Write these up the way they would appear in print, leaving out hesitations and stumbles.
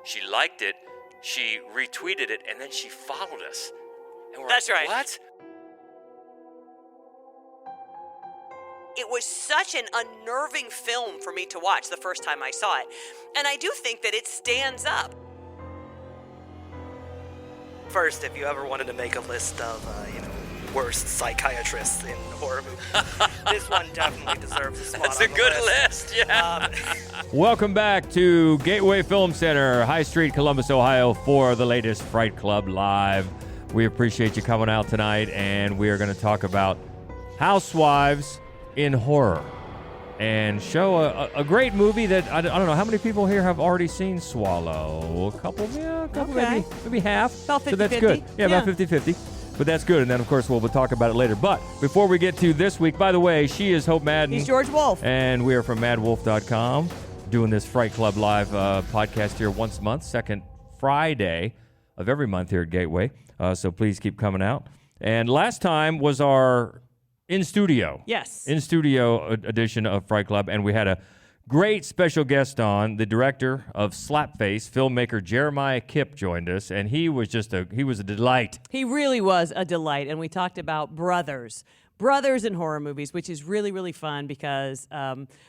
She liked it, she retweeted it, and then she followed us. And we're That's like, right. what? It was such an unnerving film for me to watch the first time I saw it. And I do think that it stands up. First, if you ever wanted to make a list of, worst psychiatrists in horror movies, this one definitely deserves a spot That's on a the good list. yeah. Welcome back to Gateway Film Center, High Street, Columbus, Ohio, for the latest Fright Club Live. We appreciate you coming out tonight, and we are going to talk about Housewives in horror and show a great movie that I don't know how many people here have already seen Swallow. A couple, Okay. maybe half. About so that's 50-50. good. Yeah, Yeah. about 50-50. But that's good, and then of course we'll talk about it later. But before we get to this week, by the way, she is Hope Madden. He's George Wolf. And we are from madwolf.com, doing this Fright Club Live podcast here once a month, second Friday of every month here at Gateway. So please keep coming out. And last time was our in-studio edition of Fright Club, and we had a great special guest on. The director of Slapface, filmmaker Jeremiah Kipp, joined us, and he was a delight. He really was a delight, and we talked about brothers in horror movies, which is really, really fun because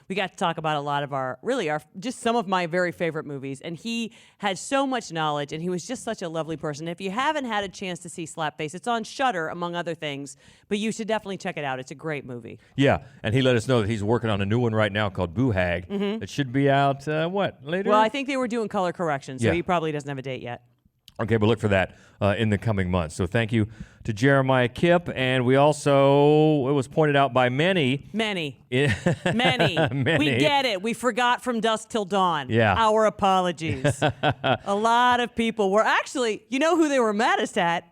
we got to talk about a lot of just some of my very favorite movies, and he had so much knowledge, and he was just such a lovely person. If you haven't had a chance to see Slapface, it's on Shudder, among other things, but you should definitely check it out. It's a great movie. Yeah, and he let us know that he's working on a new one right now called Boo Hag. It should be out, later? Well, I think they were doing color correction, so Yeah. he probably doesn't have a date yet. Okay, but look for that in the coming months. So thank you to Jeremiah Kipp, and we also, it was pointed out by many. Many. Many. We get it. We forgot From Dusk Till Dawn. Yeah. Our apologies. A lot of people were actually, you know who they were maddest at?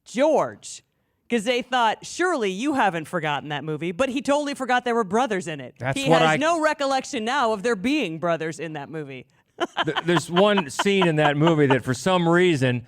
George. Because they thought, surely you haven't forgotten that movie, but he totally forgot there were brothers in it. That's he what has no recollection now of there being brothers in that movie. There's one scene in that movie that for some reason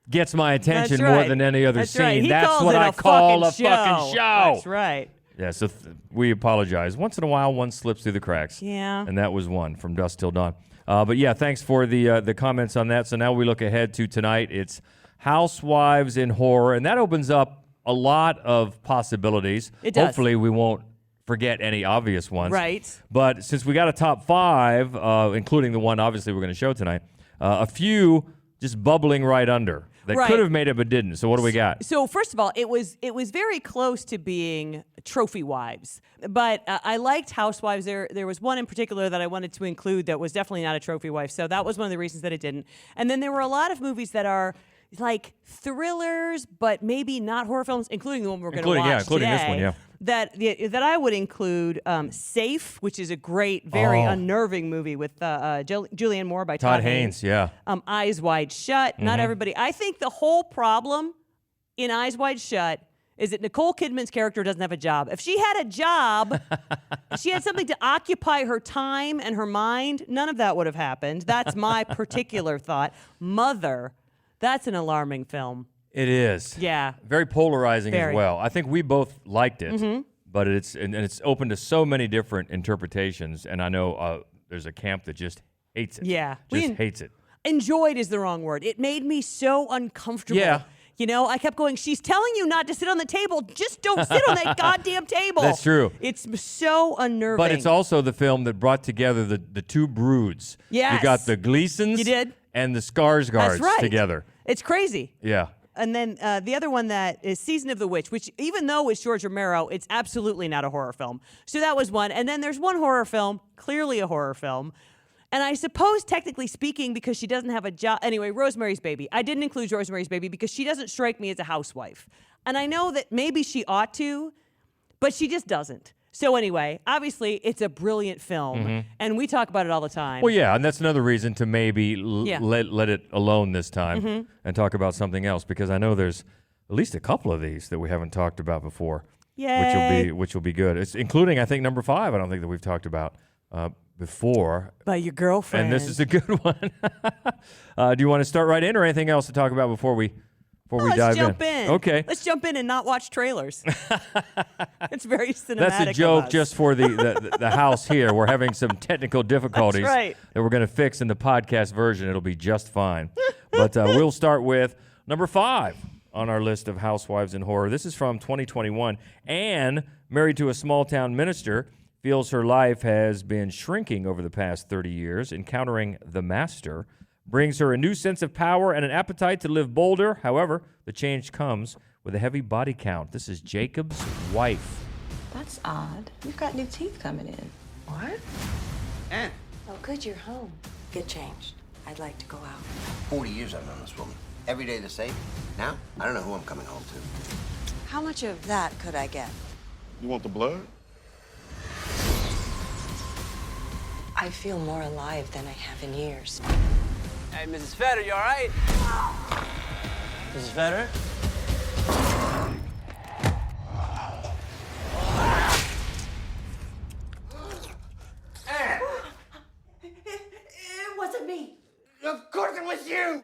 gets my attention That's right. more than any other That's scene. right. He That's calls what it I a call a fucking fucking show. That's right. Yeah, so we apologize. Once in a while, one slips through the cracks. Yeah. And that was one, From Dusk Till Dawn. But yeah, thanks for the comments on that. So now we look ahead to tonight. It's Housewives in horror, and that opens up a lot of possibilities. It does. Hopefully we won't forget any obvious ones. Right. But since we got a top five, including the one obviously we're going to show tonight, a few just bubbling right under that Right. could have made it but didn't. So what do we got? So first of all, it was very close to being trophy wives, but I liked Housewives. There was one in particular that I wanted to include that was definitely not a trophy wife. So that was one of the reasons that it didn't. And then there were a lot of movies that are like thrillers, but maybe not horror films, including the one we're going to watch including today, this one, yeah. That I would include Safe, which is a great, very unnerving movie with Julianne Moore by Todd Haynes. Yeah. Eyes Wide Shut. Not everybody. I think the whole problem in Eyes Wide Shut is that Nicole Kidman's character doesn't have a job. If she had a job, if she had something to occupy her time and her mind, none of that would have happened. That's my particular thought. Mother, that's an alarming film. It is. Yeah. Very polarizing Very. as well. I think we both liked it, but it's open to so many different interpretations, and I know there's a camp that just hates it. Yeah. Hates it. Enjoyed is the wrong word. It made me so uncomfortable. Yeah. You know, I kept going, she's telling you not to sit on the table. Just don't sit on that goddamn table. That's true. It's so unnerving. But it's also the film that brought together the two broods. Yes. You got the Gleasons You did. and the Skarsgårds That's right. together. It's crazy. Yeah. And then the other one that is Season of the Witch, which even though it's George Romero, it's absolutely not a horror film. So that was one. And then there's one horror film, clearly a horror film. And I suppose, technically speaking, because she doesn't have a job. Anyway, Rosemary's Baby. I didn't include Rosemary's Baby because she doesn't strike me as a housewife. And I know that maybe she ought to, but she just doesn't. So anyway, obviously, it's a brilliant film. And we talk about it all the time. Well, yeah, and that's another reason to maybe Yeah. let it alone this time and talk about something else, because I know there's at least a couple of these that we haven't talked about before, Yay. which will be good. It's including, I think, number 5. I don't think that we've talked about before. By your girlfriend. And this is a good one. Do you want to start right in, or anything else to talk about before we before we Let's dive jump in. Okay. Let's jump in and not watch trailers. It's very cinematic. That's a joke just for the house here. We're having some technical difficulties That's right. that we're going to fix in the podcast version. It'll be just fine. But we'll start with number 5 on our list of housewives in horror. This is from 2021. Anne, married to a small-town minister, feels her life has been shrinking over the past 30 years. Encountering the master brings her a new sense of power and an appetite to live bolder. However, the change comes with a heavy body count. This is Jacob's wife. That's odd. You've got new teeth coming in. What? Ann. Oh, good, you're home. Get changed. I'd like to go out. 40 years I've known this woman. Every day the same. Now, I don't know who I'm coming home to. How much of that could I get? You want the blood? I feel more alive than I have in years. Hey, Mrs. Fetter, you all right? Mrs. Fetter? It wasn't me. Of course it was you!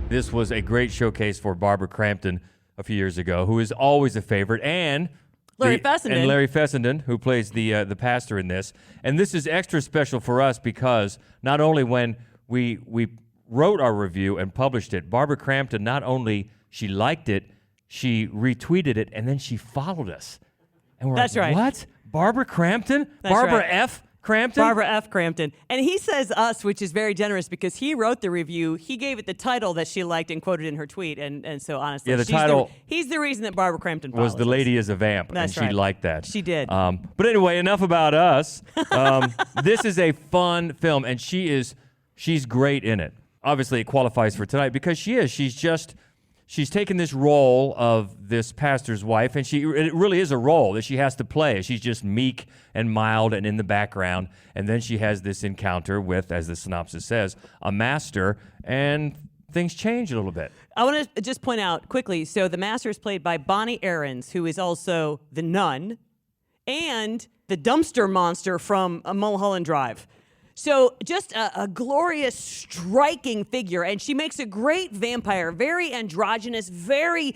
This was a great showcase for Barbara Crampton a few years ago, who is always a favorite, and Larry Fessenden. And Larry Fessenden, who plays the pastor in this. And this is extra special for us because not only when we wrote our review and published it, Barbara Crampton, not only she liked it, she retweeted it, and then she followed us. And we're That's like, right. what? Barbara Crampton? That's Barbara right. F. Crampton? Barbara F. Crampton. And he says us, which is very generous because he wrote the review. He gave it the title that she liked and quoted in her tweet. And so honestly, Yeah, the title he's the reason that Barbara Crampton was The follows Lady us. is a Vamp, That's and she right. liked that. She did. But anyway, enough about us. This is a fun film, and she's great in it. Obviously, it qualifies for tonight because she is. She's taken this role of this pastor's wife, and it really is a role that she has to play. She's just meek and mild and in the background, and then she has this encounter with, as the synopsis says, a master, and things change a little bit. I want to just point out quickly, so the master is played by Bonnie Aarons, who is also the nun and the dumpster monster from Mulholland Drive. So just a glorious, striking figure, and she makes a great vampire, very androgynous, very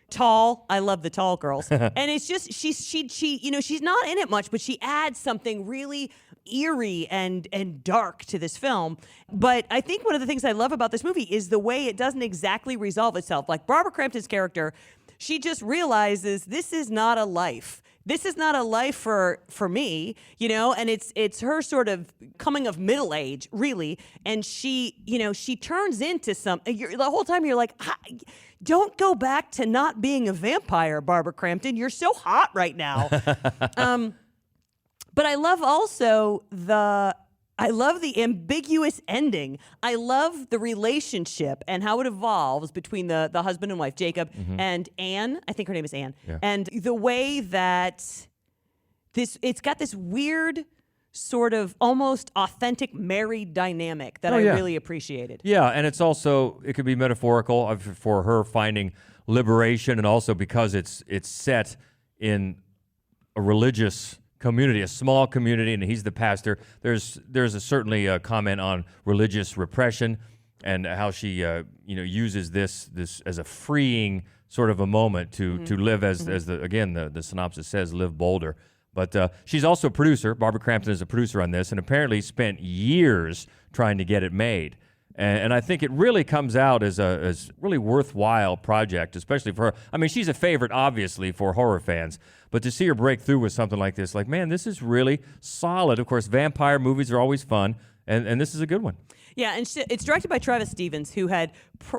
tall. I love the tall girls. And it's just she's not in it much, but she adds something really eerie and dark to this film. But I think one of the things I love about this movie is the way it doesn't exactly resolve itself. Like Barbara Crampton's character, she just realizes this is not a life. This is not a life for me, and it's her sort of coming of middle age, really, and she turns into the whole time you're like, don't go back to not being a vampire, Barbara Crampton. You're so hot right now. But I love also the ambiguous ending. I love the relationship and how it evolves between the husband and wife, Jacob, and Anne. I think her name is Anne. Yeah. And the way that it's got this weird sort of almost authentic married dynamic that I really appreciated. Yeah, and it could be metaphorical for her finding liberation, and also because it's set in a religious community, a small community, and he's the pastor. There's certainly a comment on religious repression and how she uses this as a freeing sort of a moment to live as the synopsis says, live bolder. But she's also a producer. Barbara Crampton is a producer on this, and apparently spent years trying to get it made. And I think it really comes out as a really worthwhile project, especially for her. I mean, she's a favorite, obviously, for horror fans. But to see her break through with something like this, like, man, this is really solid. Of course, vampire movies are always fun, and this is a good one. Yeah, and it's directed by Travis Stevens, who had,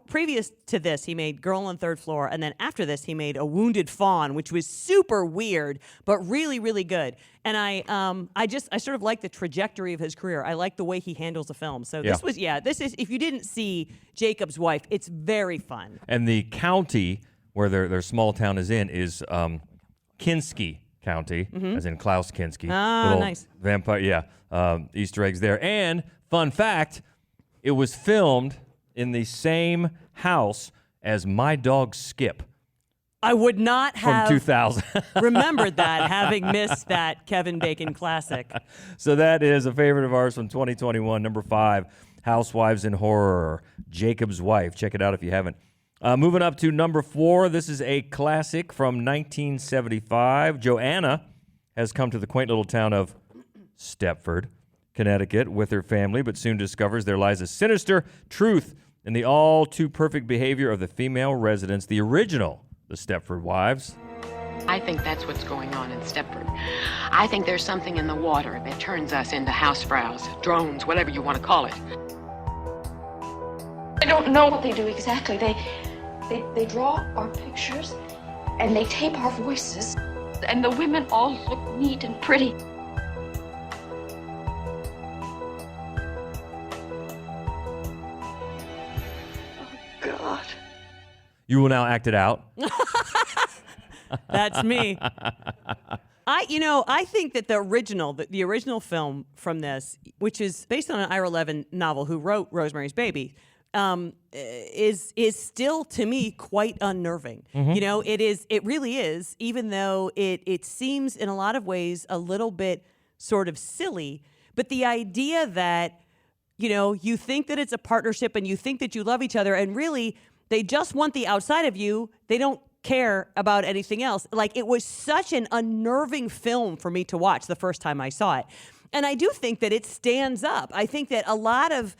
previous to this, he made Girl on Third Floor, and then after this, he made A Wounded Fawn, which was super weird, but really, really good. And I sort of like the trajectory of his career. I like the way he handles a film. So this is, if you didn't see Jacob's Wife, it's very fun. And the county where their small town is in is Kinski County, as in Klaus Kinski. Ah, nice. Vampire, Easter eggs there. And fun fact, it was filmed in the same house as My Dog Skip. I would not have From 2000. remembered that, having missed that Kevin Bacon classic. So that is a favorite of ours from 2021, number 5. Housewives in Horror, Jacob's Wife. Check it out if you haven't. Moving up to number 4, this is a classic from 1975. Joanna has come to the quaint little town of Stepford, Connecticut, with her family, but soon discovers there lies a sinister truth in the all-too-perfect behavior of the female residents, the original, the Stepford Wives. I think that's what's going on in Stepford. I think there's something in the water that turns us into housefrows, drones, whatever you want to call it. I don't know what they do exactly. They draw our pictures and they tape our voices. And the women all look neat and pretty. Oh, God. You will now act it out. That's me. I think that the original film from this, which is based on an Ira Levin novel who wrote Rosemary's Baby, is still to me quite unnerving. Mm-hmm. It really is, even though it seems in a lot of ways a little bit sort of silly, but the idea that, you think that it's a partnership and you think that you love each other and really they just want the outside of you. They don't care about anything else. Like, it was such an unnerving film for me to watch the first time I saw it. And I do think that it stands up. I think that a lot of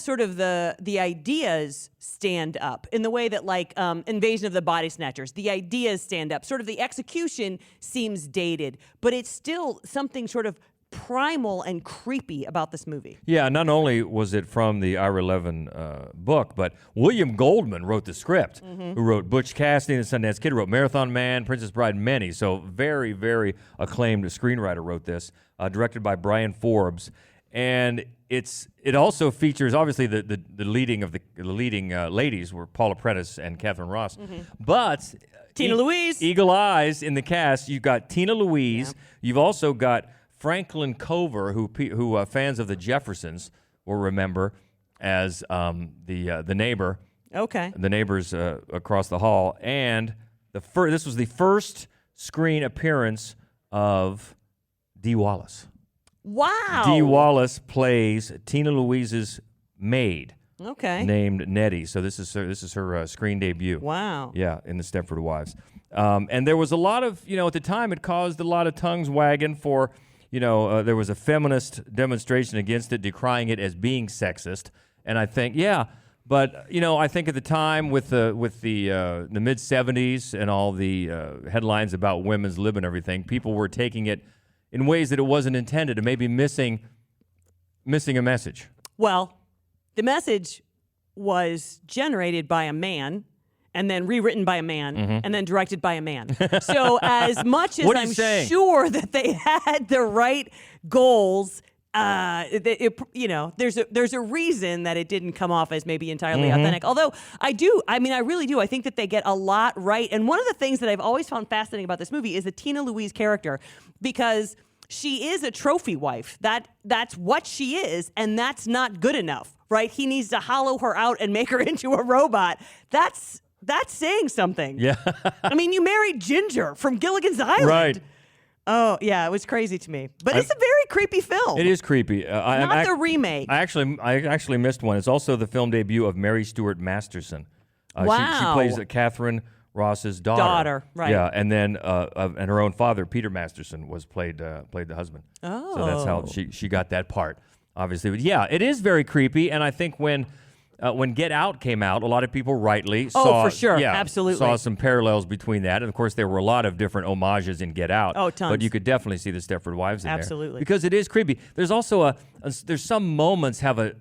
sort of the ideas stand up in the way that, like, Invasion of the Body Snatchers, the ideas stand up. Sort of the execution seems dated, but it's still something sort of primal and creepy about this movie. Yeah, not only was it from the Ira Levin book, but William Goldman wrote the script, who wrote Butch Cassidy and the Sundance Kid, wrote Marathon Man, Princess Bride, many. So very, very acclaimed screenwriter wrote this, directed by Brian Forbes. And it also features, obviously, the leading ladies were Paula Prentice and Catherine Ross. But Tina Louise. Eagle Eyes in the cast. You've got Tina Louise. Yeah. You've also got Franklin Cover, who fans of the Jeffersons will remember as the neighbor. Okay. The neighbors across the hall. And this was the first screen appearance of Dee Wallace. Wow. Dee Wallace plays Tina Louise's maid. Okay. Named Nettie. So this is her screen debut. Wow. Yeah, in the Stepford Wives. And there was a lot of, at the time it caused a lot of tongues wagging for, there was a feminist demonstration against it, decrying it as being sexist. And I think, but I think at the time with the mid '70s and all the headlines about women's lib and everything, people were taking it in ways that it wasn't intended and maybe missing a message. Well, the message was generated by a man and then rewritten by a man and then directed by a man. So as much as I'm sure that they had the right goals, there's a reason that it didn't come off as maybe entirely authentic. Although I really do. I think that they get a lot right. And one of the things that I've always found fascinating about this movie is the Tina Louise character, because she is a trophy wife. That's what she is, and that's not good enough, right? He needs to hollow her out and make her into a robot. That's saying something. Yeah. I mean, you married Ginger from Gilligan's Island. Right. Oh, yeah, it was crazy to me. But it's a very creepy film. It is creepy. Not the remake. I actually missed one. It's also the film debut of Mary Stuart Masterson. Wow. She plays Catherine Ross's daughter. Right. Yeah, and then and her own father, Peter Masterson, played the husband. Oh. So that's how she got that part, obviously. But yeah, it is very creepy, and I think when Get Out came out, a lot of people rightly saw, for sure, absolutely, saw some parallels between that. And of course, there were a lot of different homages in Get Out. Oh, tons. But you could definitely see the Stepford Wives in there. Absolutely. Because it is creepy. There's also there's some moments have a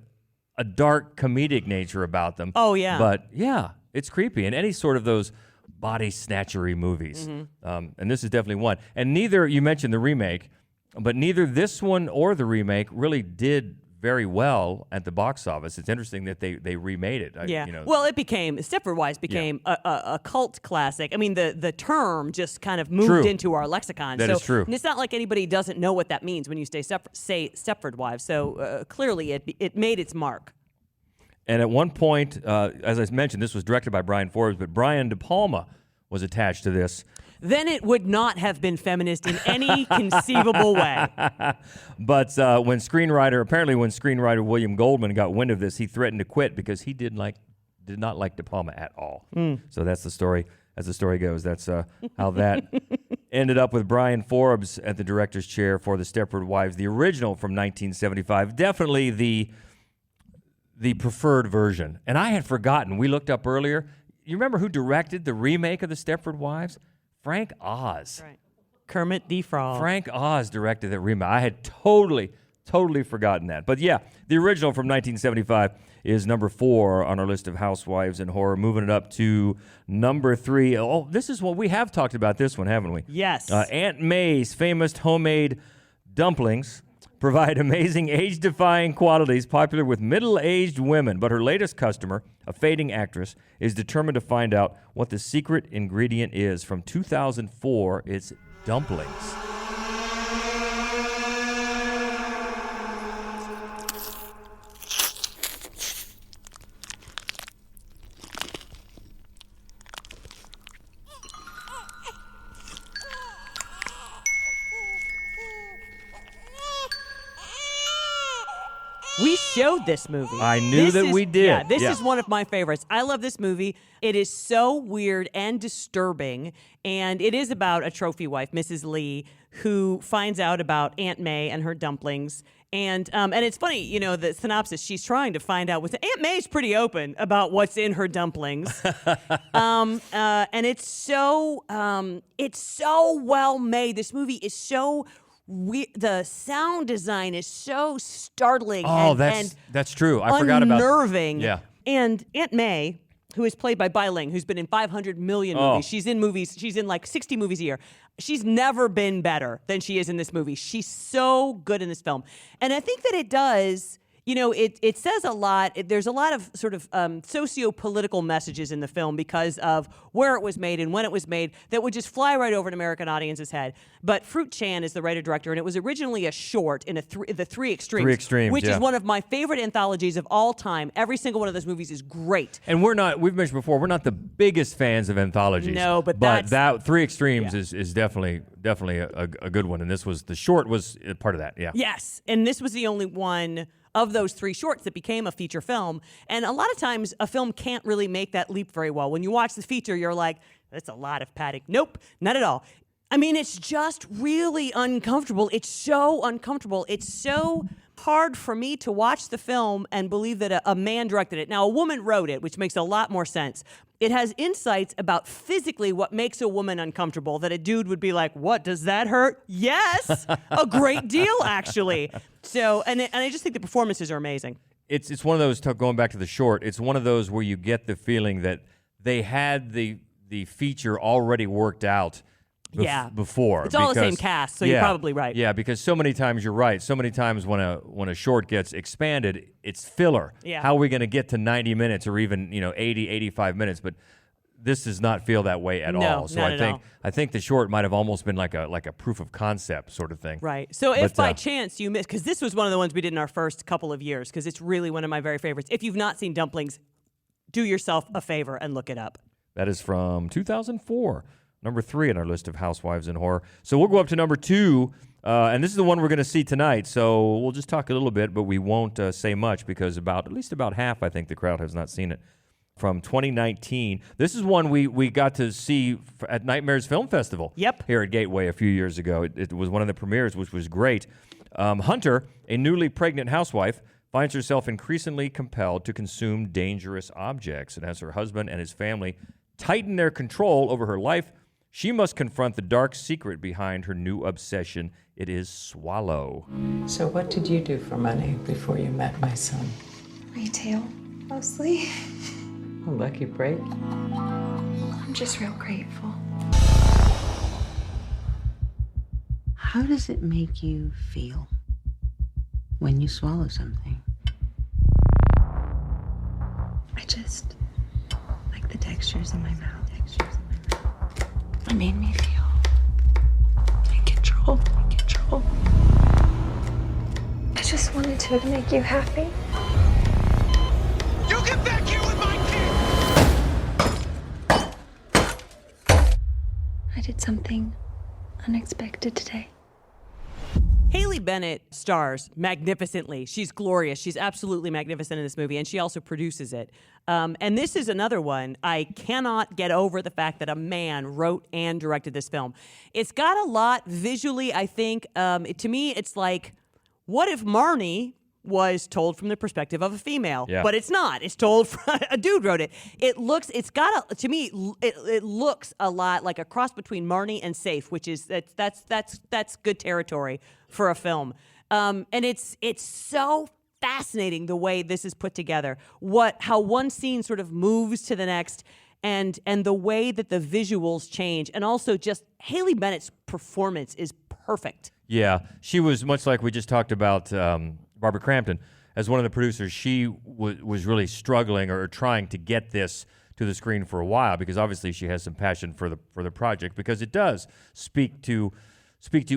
dark comedic nature about them. Oh, yeah. But yeah, it's creepy. And any sort of those body snatchery movies. And this is definitely one. And you mentioned the remake, but neither this one or the remake really did very well at the box office. It's interesting that they remade it. Well, Stepford Wives became a cult classic. I mean, the term just kind of moved into our lexicon. That is true. And it's not like anybody doesn't know what that means when you say Stepford Wives. So clearly it made its mark. And at one point, as I mentioned, this was directed by Brian Forbes, but Brian De Palma was attached to this. then it would not have been feminist in any conceivable way. But when screenwriter William Goldman got wind of this, he threatened to quit because he did not like De Palma at all. So that's the story. As the story goes, that's how that ended up with Brian Forbes at the director's chair for The Stepford Wives, the original from 1975. Definitely the preferred version. And I had forgotten. We looked up earlier. You remember who directed the remake of The Stepford Wives? Frank Oz. Right. Kermit the Frog. Frank Oz directed that remake. I had totally forgotten that. But yeah, the original from 1975 is number 4 on our list of Housewives and horror. Moving it up to number 3. Oh, this is what we have talked about this one, haven't we? Yes. Aunt May's famous homemade dumplings provide amazing age-defying qualities popular with middle-aged women. But her latest customer, a fading actress, is determined to find out what the secret ingredient is. From 2004, it's dumplings. We showed this movie. I knew that we did. Yeah, this is one of my favorites. I love this movie. It is so weird and disturbing, and it is about a trophy wife, Mrs. Lee, who finds out about Aunt May and her dumplings. And it's funny, you know, the synopsis, she's trying to find out what's... Aunt May's pretty open about what's in her dumplings. And it's so well made. This movie is so... the sound design is so startling. That's true. I forgot about unnerving. Yeah. And Aunt May, who is played by Bai Ling, who's been in 500 million movies. She's in like 60 movies a year. She's never been better than she is in this movie. She's so good in this film. And I think that it does... You know, it says a lot. There's a lot of sort of socio-political messages in the film because of where it was made and when it was made that would just fly right over an American audience's head. But Fruit Chan is the writer-director, and it was originally a short in the Three Extremes. Three Extremes, which yeah. is one of my favorite anthologies of all time. Every single one of those movies is great. And we've mentioned before, we're not the biggest fans of anthologies. No, but that Three Extremes is definitely a good one. And the short was part of that, yeah. Yes, and this was the only one of those 3 shorts that became a feature film. And a lot of times a film can't really make that leap very well. When you watch the feature, you're like, that's a lot of padding. Nope, not at all. I mean, it's just really uncomfortable. It's so uncomfortable. It's so hard for me to watch the film and believe that a man directed it. Now, a woman wrote it, which makes a lot more sense. It has insights about physically what makes a woman uncomfortable that a dude would be like, what, does that hurt? Yes, a great deal, actually. So, and I just think the performances are amazing. It's one of those, going back to the short, it's one of those where you get the feeling that they had the feature already worked out before. It's all the same cast, so you're probably right. Yeah, because so many times you're right. So many times when a short gets expanded, it's filler. Yeah. How are we going to get to 90 minutes or even 80, 85 minutes? But this does not feel that way at all. So I think the short might have almost been like a proof of concept sort of thing. Right. So if by chance you missed, because this was one of the ones we did in our first couple of years, because it's really one of my very favorites. If you've not seen Dumplings, do yourself a favor and look it up. That is from 2004. Number 3 on our list of Housewives and horror. So we'll go up to number 2, and this is the one we're going to see tonight. So we'll just talk a little bit, but we won't say much because at least about half, I think, the crowd has not seen it. From 2019. This is one we got to see at Nightmares Film Festival. Yep. Here at Gateway a few years ago. It was one of the premieres, which was great. Hunter, a newly pregnant housewife, finds herself increasingly compelled to consume dangerous objects. And as her husband and his family tighten their control over her life, she must confront the dark secret behind her new obsession. It is Swallow. So what did you do for money before you met my son? Retail, mostly. A lucky break. I'm just real grateful. How does it make you feel when you swallow something? I just like the textures in my mouth. It made me feel in control. I just wanted to make you happy. You get back here with my kid! I did something unexpected today. Haley Bennett stars magnificently. She's glorious. She's absolutely magnificent in this movie, and she also produces it. And this is another one. I cannot get over the fact that a man wrote and directed this film. It's got a lot visually, I think. To me, it's like, what if Marnie was told from the perspective of a female? Yeah. But it's not. It's told from a dude wrote it. It looks a lot like a cross between Marnie and Safe, which is that's good territory for a film. And it's so fascinating the way this is put together. How one scene sort of moves to the next, and the way that the visuals change, and also just Haley Bennett's performance is perfect. Yeah, she was much like we just talked about Barbara Crampton. As one of the producers, she was really struggling or trying to get this to the screen for a while, because obviously she has some passion for the project, because it does speak to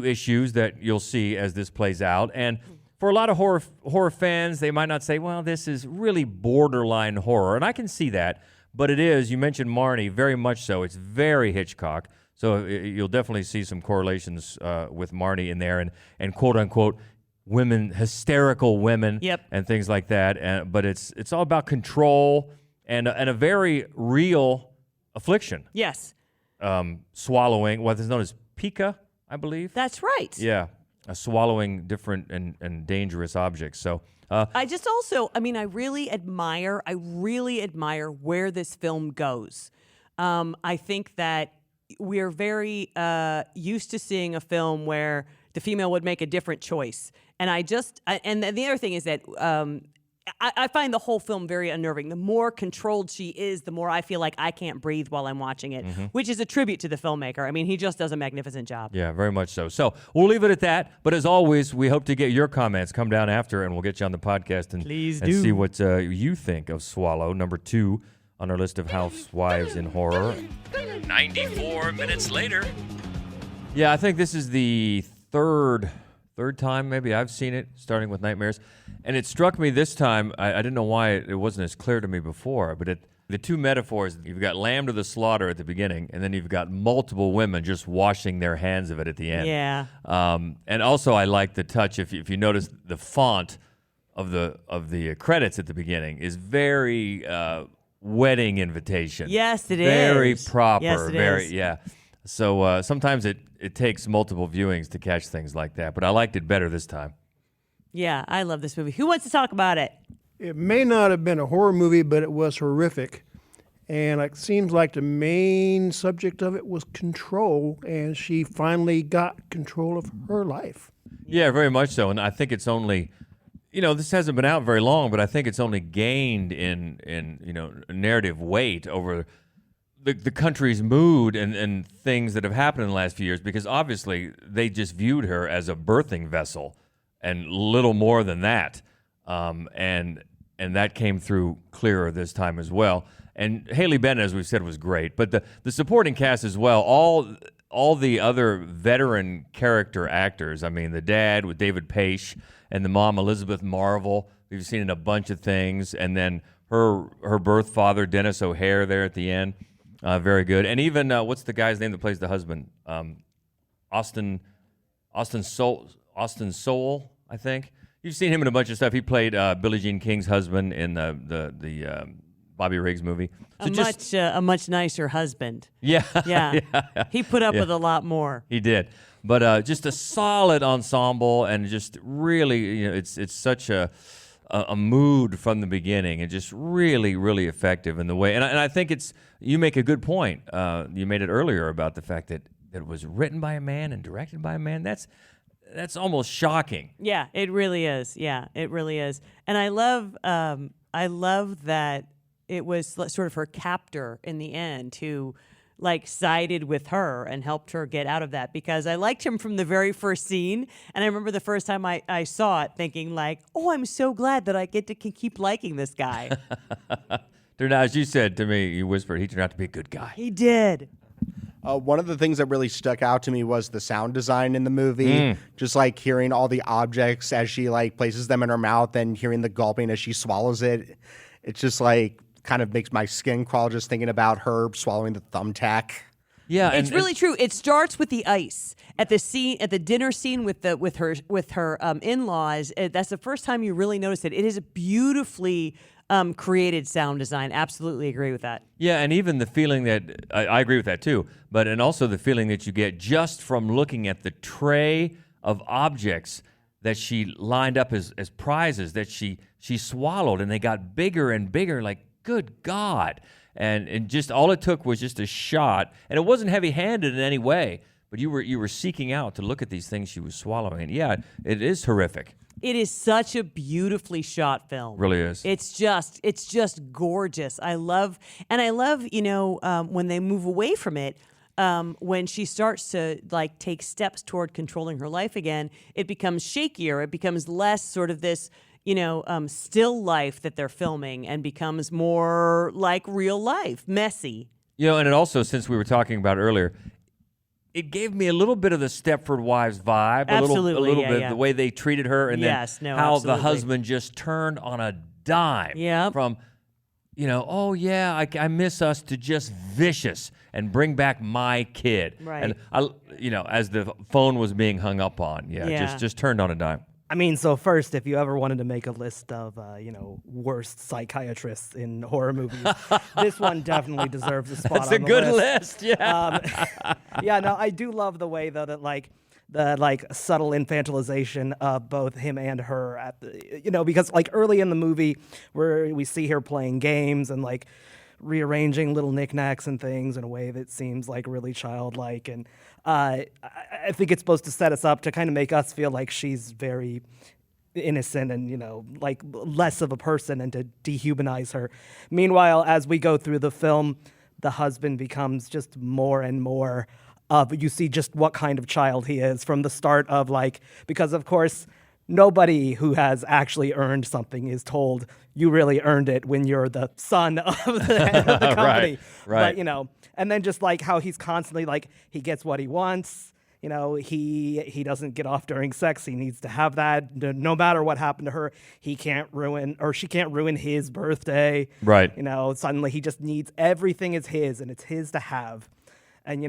issues that you'll see as this plays out. And for a lot of horror fans, they might not say, well, this is really borderline horror, and I can see that, but it is. You mentioned Marnie, very much so. It's very Hitchcock. So you'll definitely see some correlations with Marnie in there, and quote unquote women, hysterical women, and things like that. But it's all about control and a very real affliction. Yes. Swallowing what is known as pica, I believe. That's right. Yeah, swallowing different and dangerous objects. So. I just also, I really admire where this film goes. I think that we're very used to seeing a film where the female would make a different choice. And and the other thing is that I find the whole film very unnerving. The more controlled she is, the more I feel like I can't breathe while I'm watching it, which is a tribute to the filmmaker. He just does a magnificent job. Yeah, very much so. So we'll leave it at that. But as always, we hope to get your comments. Come down after, and we'll get you on the podcast and see what you think of Swallow, number 2 on our list of Housewives in horror. 94 minutes later. Yeah, I think this is the third time maybe I've seen it, starting with Nightmares. And it struck me this time, I didn't know why it wasn't as clear to me before, but the two metaphors, you've got lamb to the slaughter at the beginning, and then you've got multiple women just washing their hands of it at the end. Yeah. And also I like the touch, if you notice the font of the credits at the beginning is very wedding invitation. Yes, it is. Very proper. Yes, it is. Yeah. So sometimes it takes multiple viewings to catch things like that, but I liked it better this time. Yeah, I love this movie. Who wants to talk about it? It may not have been a horror movie, but it was horrific. And it seems like the main subject of it was control, and she finally got control of her life. Yeah, very much so. And I think it's only, this hasn't been out very long, but I think it's only gained in narrative weight over the country's mood and things that have happened in the last few years, because obviously they just viewed her as a birthing vessel and little more than that. And that came through clearer this time as well. And Haley Bennett, as we've said, was great. But the supporting cast as well, all the other veteran character actors, the dad with David Paish and the mom, Elizabeth Marvel, we've seen in a bunch of things. And then her birth father, Dennis O'Hare, there at the end. Very good. And even, what's the guy's name that plays the husband? Austin Sowell, I think. You've seen him in a bunch of stuff. He played Billie Jean King's husband in the Bobby Riggs movie. So a much nicer husband. Yeah. Yeah. He put up with a lot more. He did. But just a solid ensemble, and just really, it's such a mood from the beginning, and just really, really effective in the way. And I think you make a good point. You made it earlier about the fact that it was written by a man and directed by a man. That's almost shocking. Yeah, it really is. Yeah, it really is. And I love that it was sort of her captor in the end who sided with her and helped her get out of that, because I liked him from the very first scene. And I remember the first time I saw it thinking oh, I'm so glad that I get to keep liking this guy. As you said to me, you whispered, he turned out to be a good guy. He did. One of the things that really stuck out to me was the sound design in the movie. Just hearing all the objects as she places them in her mouth, and hearing the gulping as she swallows it. It's just kind of makes my skin crawl just thinking about her swallowing the thumbtack. Yeah, it's really true. It starts with the ice at the dinner scene with her in-laws. That's the first time you really notice it. It is a beautifully created sound design. Absolutely agree with that. Yeah, and even the feeling that I agree with that too. And also the feeling that you get just from looking at the tray of objects that she lined up as prizes that she swallowed, and they got bigger and bigger. Like, good God. And just all it took was just a shot, and it wasn't heavy-handed in any way, but you were seeking out to look at these things she was swallowing. And yeah, it is horrific. It is such a beautifully shot film. Really is. It's just gorgeous. I love, when they move away from it, when she starts to like take steps toward controlling her life again, it becomes shakier. It becomes less sort of this, still life that they're filming, and becomes more like real life, messy. And it also, since we were talking about it earlier, it gave me a little bit of the Stepford Wives vibe. Absolutely, a little yeah, bit, yeah. the way they treated her, and how absolutely. the husband just turned on a dime. Yep. From, oh yeah, I miss us, to just vicious and bring back my kid. Right. And as the phone was being hung up on, just turned on a dime. I mean, so first, if you ever wanted to make a list of, worst psychiatrists in horror movies, this one definitely deserves a spot That's on a the good list. yeah. Yeah, no, I do love the way, though, that, the subtle infantilization of both him and her at the, because, early in the movie where we see her playing games and, rearranging little knickknacks and things in a way that seems really childlike, and I think it's supposed to set us up to kind of make us feel like she's very innocent and less of a person, and to dehumanize her. Meanwhile, as we go through the film, the husband becomes just more and more you see just what kind of child he is from the start of because of course nobody who has actually earned something is told you really earned it when you're the son of the head of the company. Right. But, and then just how he's constantly he gets what he wants. He doesn't get off during sex. He needs to have that. No matter what happened to her, she can't ruin his birthday. Right. Suddenly he just needs, everything is his and it's his to have. And,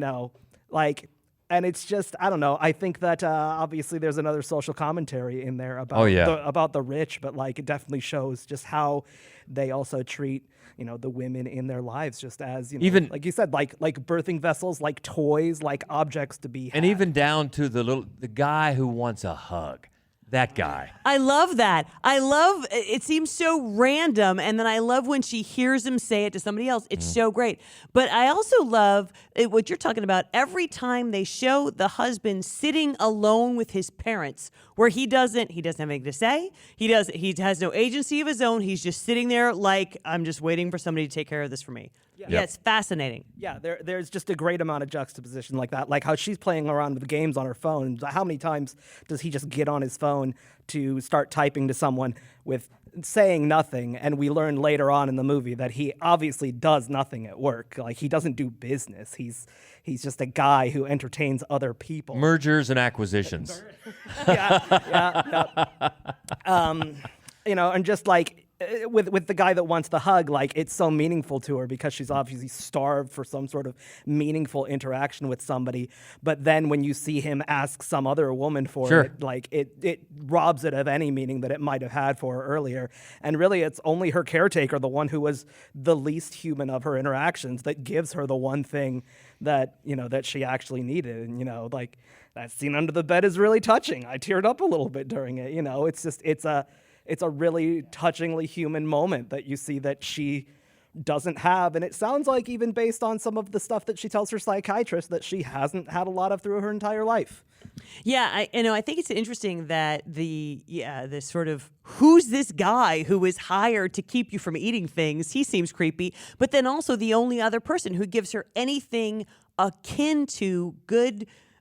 and it's just, I don't know. I think that obviously there's another social commentary in there about the rich, but it definitely shows just how they also treat the women in their lives just as even like you said, like birthing vessels, like toys, like objects to be had. And even down to the guy who wants a hug. That guy. I love that. It seems so random, and then I love when she hears him say it to somebody else. It's so great. But I also love what you're talking about. Every time they show the husband sitting alone with his parents, where he doesn't have anything to say. He has no agency of his own. He's just sitting there I'm just waiting for somebody to take care of this for me. Yeah, it's fascinating. Yeah, there's just a great amount of juxtaposition like that. Like how she's playing around with games on her phone. How many times does he just get on his phone to start typing to someone with saying nothing? And we learn later on in the movie that he obviously does nothing at work. He doesn't do business. He's just a guy who entertains other people. Mergers and acquisitions. Yeah. And just with the guy that wants the hug, it's so meaningful to her because she's obviously starved for some sort of meaningful interaction with somebody. But then when you see him ask some other woman for it, it robs it of any meaning that it might have had for her earlier. And really, it's only her caretaker, the one who was the least human of her interactions, that gives her the one thing that that she actually needed. And that scene under the bed is really touching. I teared up a little bit during it. It's a really touchingly human moment that you see that she doesn't have. And it sounds like, even based on some of the stuff that she tells her psychiatrist, that she hasn't had a lot of through her entire life. Yeah, I think it's interesting that this sort of, who's this guy who is hired to keep you from eating things? He seems creepy. But then also the only other person who gives her anything akin to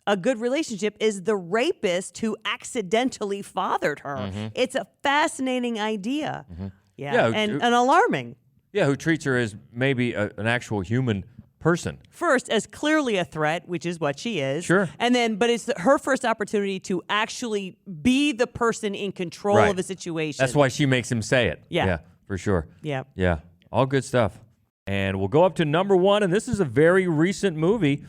a good relationship is the rapist who accidentally fathered her. Mm-hmm. It's a fascinating idea. Mm-hmm. Yeah, and alarming. Yeah, who treats her as maybe an actual human person. First, as clearly a threat, which is what she is. Sure. And then, but it's her first opportunity to actually be the person in control of a situation. That's why she makes him say it. Yeah, for sure. Yeah. Yeah, all good stuff. And we'll go up to number one, and this is a very recent movie.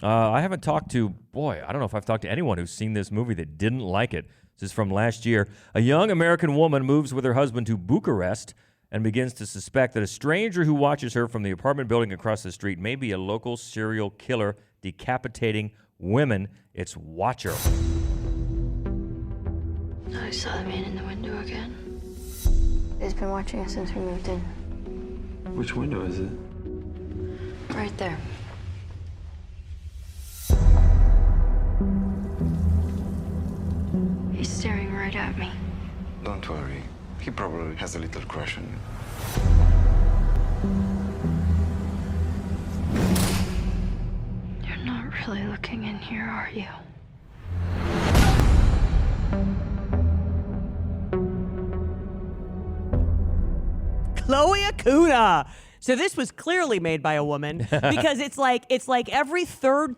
I haven't talked to, I don't know if I've talked to anyone who's seen this movie that didn't like it. This is from last year. A young American woman moves with her husband to Bucharest and begins to suspect that a stranger who watches her from the apartment building across the street may be a local serial killer decapitating women. It's Watcher. I saw the man in the window again. He's been watching us since we moved in. Which window is it? Right there. He's staring right at me. Don't worry. He probably has a little crush on you. You're not really looking in here, are you? Chloe Acuna. So this was clearly made by a woman because it's like every third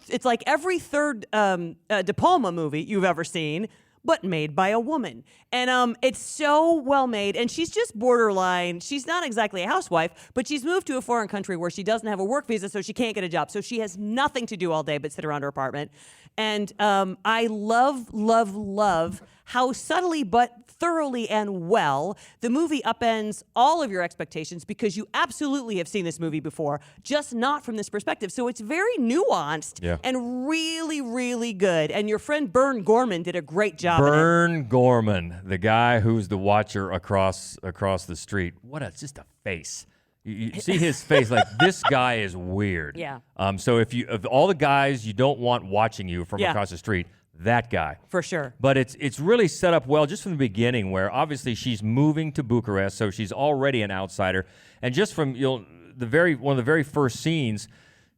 De Palma movie you've ever seen, but made by a woman. And it's so well made. And she's just borderline. She's not exactly a housewife, but she's moved to a foreign country where she doesn't have a work visa, so she can't get a job. So she has nothing to do all day but sit around her apartment. And I love, love, love how subtly but thoroughly and well the movie upends all of your expectations because you absolutely have seen this movie before, just not from this perspective. So it's very nuanced and really, really good. And your friend Bern Gorman did a great job. Bern Gorman, the guy who's the watcher across the street. Just a face. You see his face, like, this guy is weird. Yeah. So of all the guys you don't want watching you from across the street, that guy. For sure. But it's really set up well just from the beginning, where obviously she's moving to Bucharest, so she's already an outsider. And just from one of the very first scenes,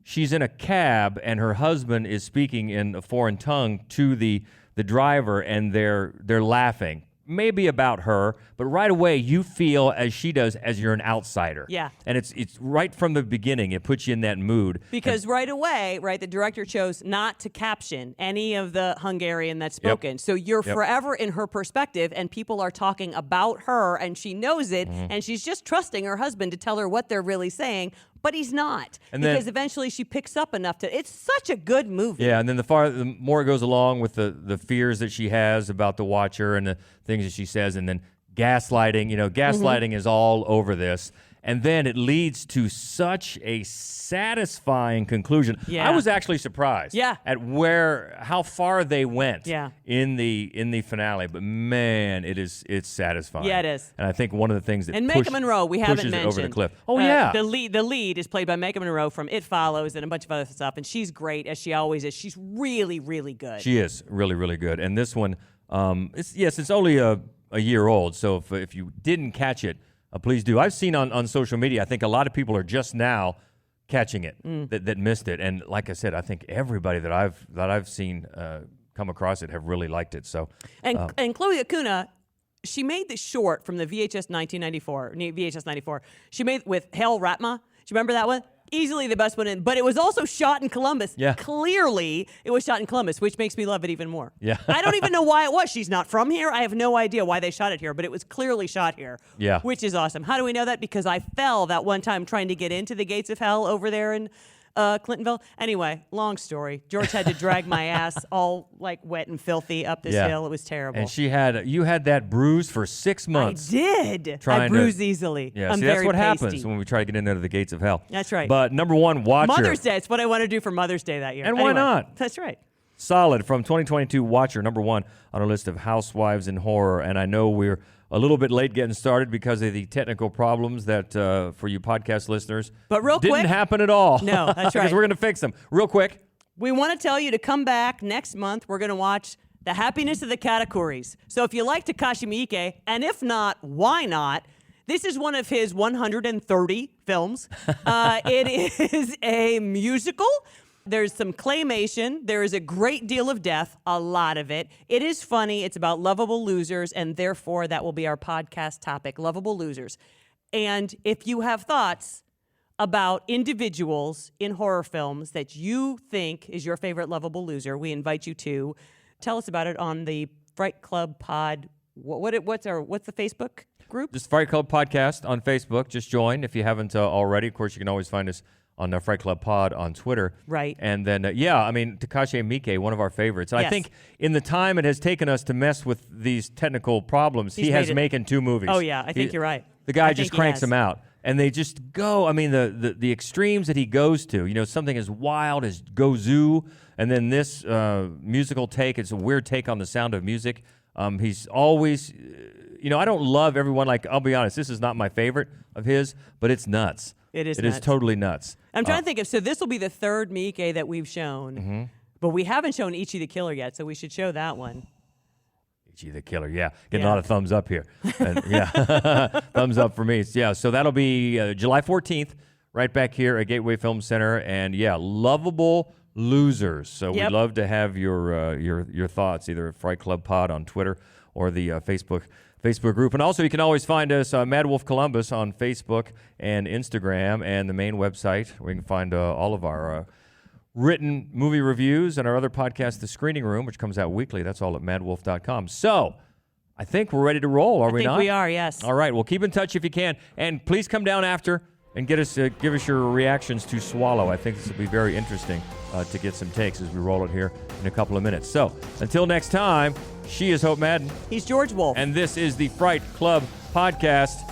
she's in a cab and her husband is speaking in a foreign tongue to the driver, and they're laughing. Maybe about her, but right away you feel, as she does, as you're an outsider. Yeah. And it's right from the beginning, it puts you in that mood. Because right away, the director chose not to caption any of the Hungarian that's spoken. Yep. So you're Yep. forever in her perspective, and people are talking about her, and she knows it, and she's just trusting her husband to tell her what they're really saying, but he's not. And because then, eventually she picks up enough to... It's such a good movie. Yeah, and then the more it goes along with the fears that she has about the watcher and the things that she says, and then gaslighting. Gaslighting is all over this. And then it leads to such a satisfying conclusion. Yeah. I was actually surprised at how far they went in the finale. But man, it's satisfying. Yeah, it is. And I think one of the things that and Maika Monroe, we haven't pushes mentioned. it over the cliff. Oh yeah, the lead is played by Maika Monroe from It Follows and a bunch of other stuff, and she's great as she always is. She's really, really good. She is really, really good. And this one, it's only a year old. So if you didn't catch it, please do. I've seen on social media, I think a lot of people are just now catching it that missed it. And like I said, I think everybody that I've seen come across it have really liked it. So and Chloe Acuna, she made the short from the VHS 94. She made with Hale Ratma. Do you remember that one? Easily the best one, but it was also shot in Columbus. Yeah. Clearly, it was shot in Columbus, which makes me love it even more. Yeah. I don't even know why it was. She's not from here. I have no idea why they shot it here, but it was clearly shot here. Yeah. Which is awesome. How do we know that? Because I fell that one time trying to get into the gates of hell over there in Clintonville. Anyway, long story. George had to drag my ass all wet and filthy up this hill. It was terrible. And you had that bruise for 6 months. I did. I bruise easily. Yeah, I'm see, that's very what pasty. happens when we try to get into the gates of hell. That's right. But number one, Watcher. Mother's Day. It's what I want to do for Mother's Day that year. And why not? That's right. Solid from 2022, Watcher, number one on our list of Housewives in horror. And I know we're a little bit late getting started because of the technical problems that, for you podcast listeners, but real quick, didn't happen at all. No, that's right. Because we're going to fix them. Real quick. We want to tell you to come back next month. We're going to watch The Happiness of the Katakuris. So if you like Takashi Miike, and if not, why not? This is one of his 130 films. It is a musical. There's some claymation. There is a great deal of death, a lot of it. It is funny. It's about lovable losers, and therefore that will be our podcast topic, lovable losers. And if you have thoughts about individuals in horror films that you think is your favorite lovable loser, we invite you to tell us about it on the Fright Club Pod. What's the Facebook group? Just Fright Club Podcast on Facebook. Just join if you haven't already. Of course, you can always find us on the Fright Club Pod on Twitter. Right. And then, Takashi Miike, one of our favorites. And I Yes. think in the time it has taken us to mess with these technical problems, he has making 2 movies. Oh, yeah. I think you're right. The guy I just think he cranks has. them out. And they just go, the extremes that he goes to, something as wild as Gozu, and then this musical take, it's a weird take on the sound of music. He's always, I don't love everyone, I'll be honest, this is not my favorite of his, but it's nuts. It is It is nuts. totally nuts. I'm trying to think of, so this will be the 3rd Miike that we've shown, but we haven't shown Ichi the Killer yet, so we should show that one. Ichi the Killer, yeah. Getting a lot of thumbs up here. And, thumbs up for me. Yeah, so that'll be July 14th, right back here at Gateway Film Center. And, lovable losers. So we'd love to have your thoughts, either at Fright Club Pod on Twitter or the Facebook group. And also, you can always find us, Mad Wolf Columbus, on Facebook and Instagram, and the main website where you can find all of our written movie reviews and our other podcast, The Screening Room, which comes out weekly. That's all at madwolf.com. So I think we're ready to roll, are we not? I think we are, yes. All right. Well, keep in touch if you can. And please come down after and give us your reactions to Swallow. I think this will be very interesting to get some takes as we roll it here in a couple of minutes. So until next time, she is Hope Madden. He's George Wolf. And this is the Fright Club Podcast.